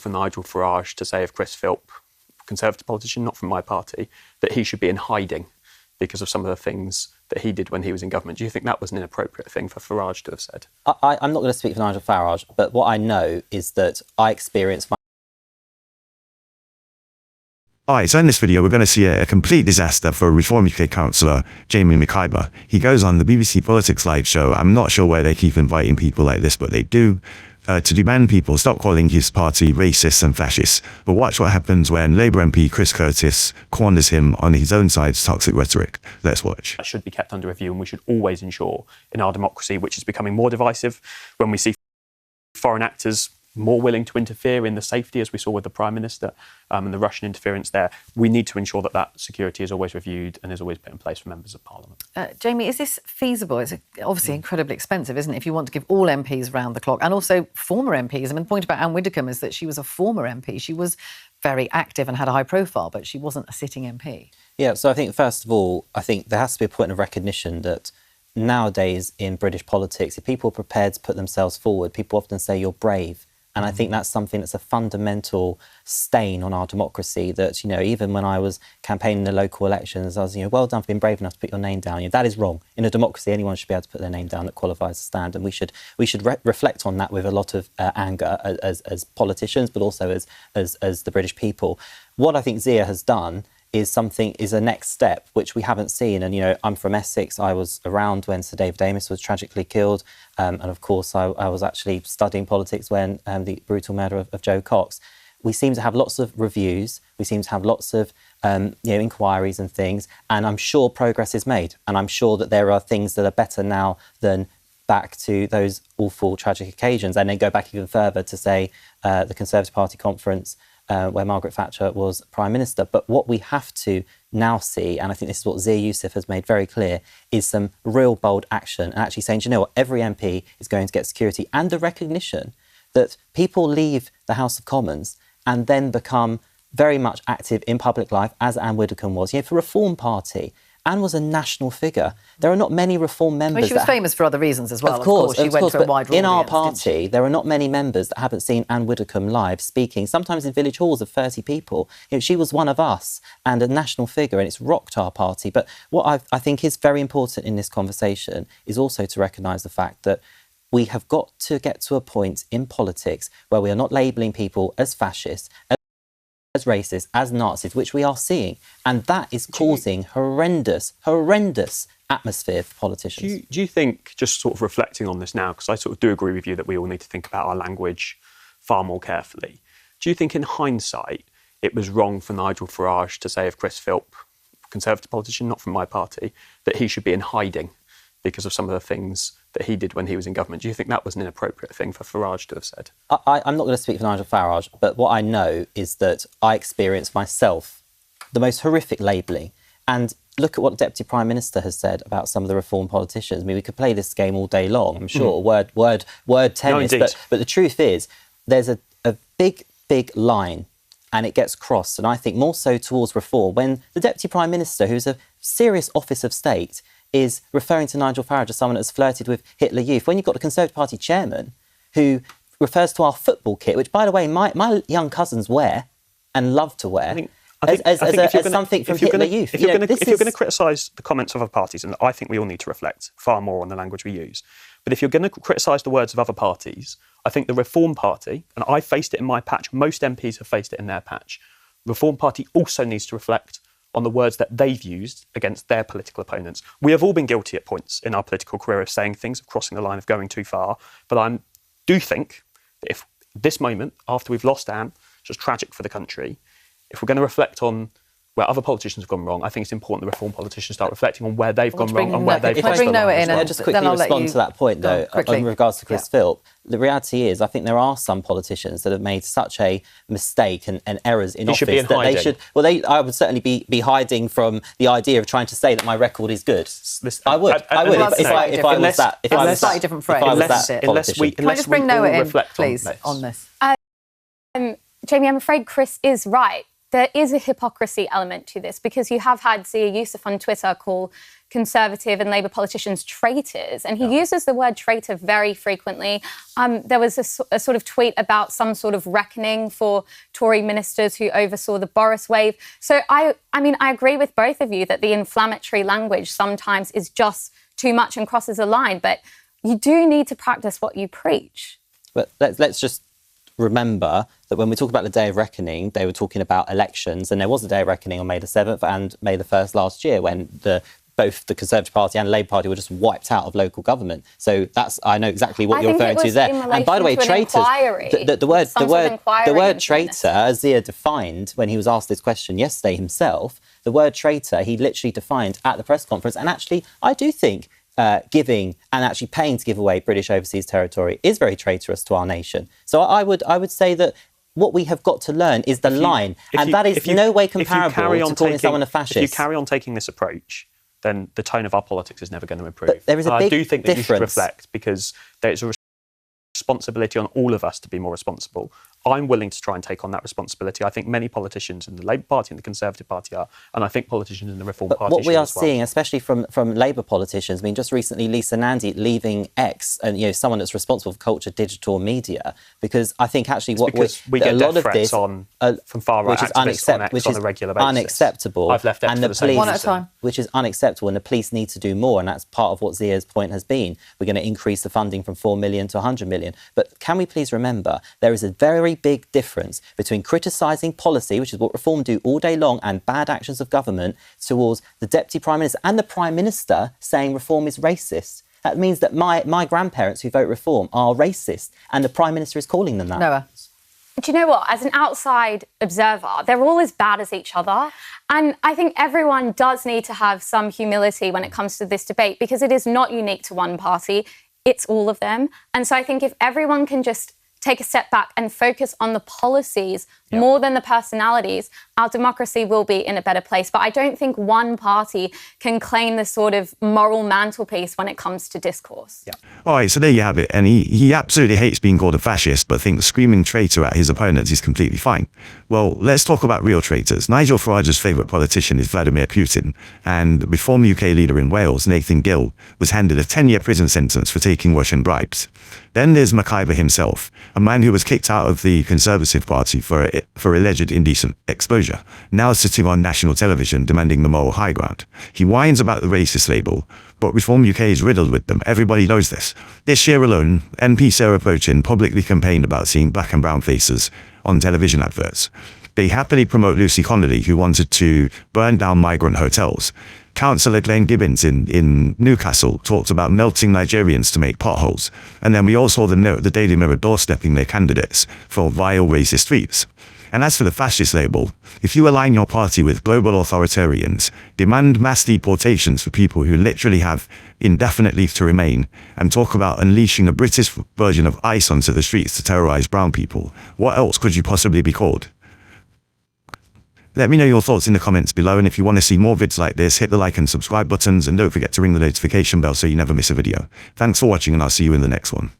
for Nigel Farage to say of Chris Philp, Conservative politician, not from my party, that he should be in hiding because of some of the things that he did when he was in government. Do you think that was an inappropriate thing for Farage to have said? I'm not going to speak for Nigel Farage, but what I know is that I experienced my... Alright, so in this video, we're going to see a complete disaster for Reform UK councillor Jaymey McIvor. He goes on the BBC Politics live show. I'm not sure why they keep inviting people like this, but they do. To demand people stop calling his party racist and fascist. But watch what happens when Labour MP Chris Curtis corners him on his own side's toxic rhetoric. Let's watch. That should be kept under review, and we should always ensure in our democracy, which is becoming more divisive, when we see foreign actors more willing to interfere in the safety, as we saw with the Prime Minister and the Russian interference there, we need to ensure that that security is always reviewed and is always put in place for members of Parliament. Jaymey, is this feasible? It's obviously incredibly expensive, isn't it, if you want to give all MPs round the clock, and also former MPs. I mean, the point about Anne Widdecombe is that she was a former MP. She was very active and had a high profile, but she wasn't a sitting MP. Yeah, so I think, first of all, I think there has to be a point of recognition that nowadays in British politics, if people are prepared to put themselves forward, people often say you're brave. And I think that's something that's a fundamental stain on our democracy that, even when I was campaigning in the local elections, I was, well done for being brave enough to put your name down. That is wrong. In a democracy, anyone should be able to put their name down that qualifies to stand. And we should reflect on that with a lot of anger as politicians, but also as the British people. What I think Zia has done is a next step, which we haven't seen. And, I'm from Essex. I was around when Sir David Amess was tragically killed. And of course, I was actually studying politics when the brutal murder of Joe Cox. We seem to have lots of reviews. We seem to have lots of, inquiries and things. And I'm sure progress is made. And I'm sure that there are things that are better now than back to those awful, tragic occasions. And then go back even further to say the Conservative Party conference where Margaret Thatcher was Prime Minister. But what we have to now see, and I think this is what Zia Youssef has made very clear, is some real bold action and actually saying, what, every MP is going to get security, and the recognition that people leave the House of Commons and then become very much active in public life, as Anne Widdecombe was. For Reform Party, Anne was a national figure. There are not many Reform members. She was famous for other reasons as well. Of course, she went to a wide audience. In our party, there are not many members that haven't seen Anne Widdecombe live speaking, sometimes in village halls of 30 people. She was one of us and a national figure, and it's rocked our party. But what I think is very important in this conversation is also to recognise the fact that we have got to get to a point in politics where we are not labelling people as fascists, as racist, as Nazis, which we are seeing. And that is causing horrendous atmosphere for politicians. Do you think, just sort of reflecting on this now, because I sort of do agree with you that we all need to think about our language far more carefully, do you think in hindsight it was wrong for Nigel Farage to say of Chris Philp, Conservative politician, not from my party, that he should be in hiding because of some of the things that he did when he was in government? Do you think that was an inappropriate thing for Farage to have said? I'm not going to speak for Nigel Farage, but what I know is that I experienced myself the most horrific labelling. And look at what the Deputy Prime Minister has said about some of the Reform politicians. I mean, we could play this game all day long, I'm sure, word tennis. No, but the truth is, there's a big line, and it gets crossed. And I think more so towards Reform, when the Deputy Prime Minister, who's a serious office of state, is referring to Nigel Farage as someone that's flirted with Hitler Youth. When you've got the Conservative Party chairman who refers to our football kit, which, by the way, my young cousins wear and love to wear, as something from Hitler Youth. If you're going to criticise the comments of other parties, and I think we all need to reflect far more on the language we use, but if you're going to criticise the words of other parties, I think the Reform Party, and I faced it in my patch, most MPs have faced it in their patch, Reform Party also needs to reflect on the words that they've used against their political opponents. We have all been guilty at points in our political career of saying things, of crossing the line, of going too far. But I do think that if this moment, after we've lost Anne, which was tragic for the country, if we're going to reflect on where other politicians have gone wrong, I think it's important the Reform politicians start reflecting on where they've gone wrong and where they've crossed the line. I'll just quickly respond to that point, though, in regards to Chris Philp. The reality is, I think there are some politicians that have made such a mistake and errors in office that they should. Well, I would certainly be hiding from the idea of trying to say that my record is good. I would if I was that. If I was a slightly different phrase. Unless we can I just bring Noa in, please, on this? Jaymey, I'm afraid Chris is right. there is a hypocrisy element to this, because you have had Zia Youssef on Twitter call Conservative and Labour politicians traitors, and he uses the word traitor very frequently. There was a sort of tweet about some sort of reckoning for Tory ministers who oversaw the Boris wave. So I mean, I agree with both of you that the inflammatory language sometimes is just too much and crosses a line, but you do need to practice what you preach. But let's just remember that when we talk about the Day of Reckoning, they were talking about elections, and there was a Day of Reckoning on May the 7th and May the 1st last year, when both the Conservative Party and Labour Party were just wiped out of local government. So I know exactly what you're referring to there. And by the way, traitors, the word traitor, as Zia defined when he was asked this question yesterday himself, the word traitor, he literally defined at the press conference. And actually, I do think giving and actually paying to give away British overseas territory is very traitorous to our nation. So I would say that what we have got to learn is the line, and that is no way comparable to calling someone a fascist. If you carry on taking this approach, then the tone of our politics is never going to improve. But there is a big I do think that difference. You should reflect, because there is a responsibility on all of us to be more responsible. I'm willing to try and take on that responsibility. I think many politicians in the Labour Party and the Conservative Party are, and I think politicians in the Reform Party what we are as well. seeing, especially from Labour politicians, I mean, just recently Lisa Nandy leaving X, and someone that's responsible for culture, digital media, because I think actually we get death threats from far right activists on X on a regular basis. Unacceptable. I've left X for the same one at a time. Which is unacceptable, and the police need to do more, and that's part of what Zia's point has been. We're going to increase the funding from 4 million to 100 million. But can we please remember, there is a very big difference between criticising policy, which is what Reform do all day long, and bad actions of government, towards the Deputy Prime Minister and the Prime Minister saying Reform is racist. That means that my grandparents who vote Reform are racist, and the Prime Minister is calling them that. Noah. Do you know what? As an outside observer, they're all as bad as each other. And I think everyone does need to have some humility when it comes to this debate, because it is not unique to one party. It's all of them. And so I think if everyone can just take a step back and focus on the policies more than the personalities, our democracy will be in a better place. But I don't think one party can claim this sort of moral mantelpiece when it comes to discourse. Yeah. All right, so there you have it. And he absolutely hates being called a fascist, but thinks screaming traitor at his opponents is completely fine. Well, let's talk about real traitors. Nigel Farage's favourite politician is Vladimir Putin, and Reform UK leader in Wales, Nathan Gill, was handed a 10-year prison sentence for taking Russian bribes. Then there's McIvor himself, a man who was kicked out of the Conservative Party for alleged indecent exposure, now sitting on national television demanding the moral high ground. He whines about the racist label, but Reform UK is riddled with them. Everybody knows this. This year alone, MP Sarah Pochin publicly campaigned about seeing black and brown faces on television adverts. They happily promote Lucy Connolly, who wanted to burn down migrant hotels. Councillor Glenn Gibbons in Newcastle talked about melting Nigerians to make potholes. And then we all saw the Daily Mirror doorstepping their candidates for vile racist tweets. And as for the fascist label, if you align your party with global authoritarians, demand mass deportations for people who literally have indefinite leave to remain, and talk about unleashing a British version of ICE onto the streets to terrorise brown people, what else could you possibly be called? Let me know your thoughts in the comments below, and if you want to see more vids like this, hit the like and subscribe buttons, and don't forget to ring the notification bell so you never miss a video. Thanks for watching, and I'll see you in the next one.